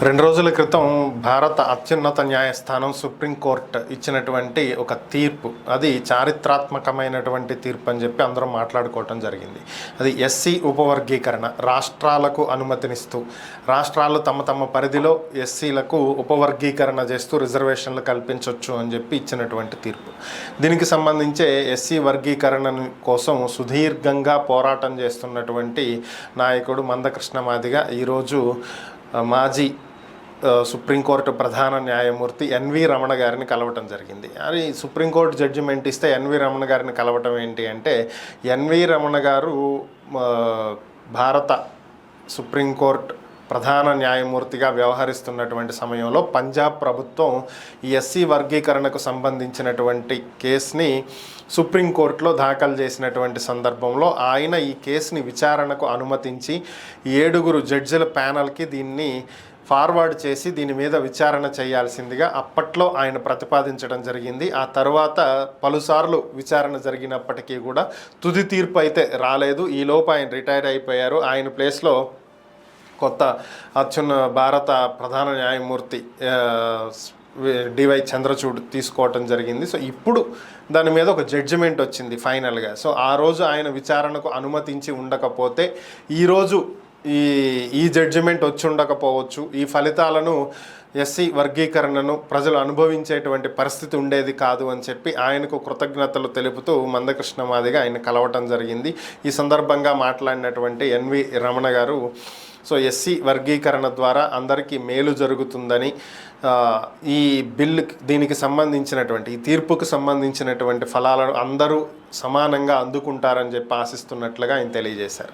2 రోజుల క్రితం భారత అత్యున్నత న్యాయస్థానం సుప్రీంకోర్టు ఇచ్చినటువంటి ఒక తీర్పు, అది చారిత్రాత్మకమైనటువంటి తీర్పు అని చెప్పి అందరం మాట్లాడుకోవటం జరిగింది. అది ఎస్సీ ఉపవర్గీకరణ రాష్ట్రాలకు అనుమతినిస్తూ, రాష్ట్రాలు తమ పరిధిలో ఎస్సీలకు ఉపవర్గీకరణ చేస్తూ రిజర్వేషన్లు కల్పించవచ్చు అని చెప్పి ఇచ్చినటువంటి తీర్పు. దీనికి సంబంధించే ఎస్సీ వర్గీకరణ కోసం సుదీర్ఘంగా పోరాటం చేస్తున్నటువంటి నాయకుడు మందకృష్ణ మాదిగ ఈరోజు మాజీ సుప్రీంకోర్టు ప్రధాన న్యాయమూర్తి ఎన్వి రమణ గారిని కలవటం జరిగింది. అది సుప్రీంకోర్టు జడ్జిమెంట్ ఇస్తే ఎన్వి రమణ గారిని కలవటం ఏంటి అంటే, ఎన్వి రమణ గారు భారత సుప్రీంకోర్టు ప్రధాన న్యాయమూర్తిగా వ్యవహరిస్తున్నటువంటి సమయంలో పంజాబ్ ప్రభుత్వం ఈ ఎస్సీ వర్గీకరణకు సంబంధించినటువంటి కేసుని సుప్రీంకోర్టులో దాఖలు చేసినటువంటి సందర్భంలో ఆయన ఈ కేసుని విచారణకు అనుమతించి 7 జడ్జిల ప్యానల్కి దీన్ని ఫార్వర్డ్ చేసి దీని మీద విచారణ చేయాల్సిందిగా అప్పట్లో ఆయన ప్రతిపాదించడం జరిగింది. ఆ తర్వాత పలుసార్లు విచారణ జరిగినప్పటికీ కూడా తుది తీర్పు అయితే రాలేదు. ఈలోపు ఆయన రిటైర్ అయిపోయారు. ఆయన ప్లేస్లో కొత్త భారత ప్రధాన న్యాయమూర్తి డివై చంద్రచూడ్ తీసుకోవటం జరిగింది. సో ఇప్పుడు దాని మీద ఒక జడ్జిమెంట్ వచ్చింది ఫైనల్గా. సో ఆ రోజు ఆయన విచారణకు అనుమతించి ఉండకపోతే ఈరోజు ఈ జడ్జిమెంట్ వచ్చి ఉండకపోవచ్చు. ఈ ఫలితాలను ఎస్సీ వర్గీకరణను ప్రజలు అనుభవించేటువంటి పరిస్థితి ఉండేది కాదు అని చెప్పి ఆయనకు కృతజ్ఞతలు తెలుపుతూ మందకృష్ణ మాదిగ ఆయన కలవటం జరిగింది. ఈ సందర్భంగా మాట్లాడినటువంటి ఎన్వి రమణ గారు, సో ఎస్సీ వర్గీకరణ ద్వారా అందరికీ మేలు జరుగుతుందని, ఈ దీనికి సంబంధించినటువంటి ఈ తీర్పుకు సంబంధించినటువంటి ఫలాలను అందరూ సమానంగా అందుకుంటారని చెప్పి ఆశిస్తున్నట్లుగా ఆయన తెలియజేశారు.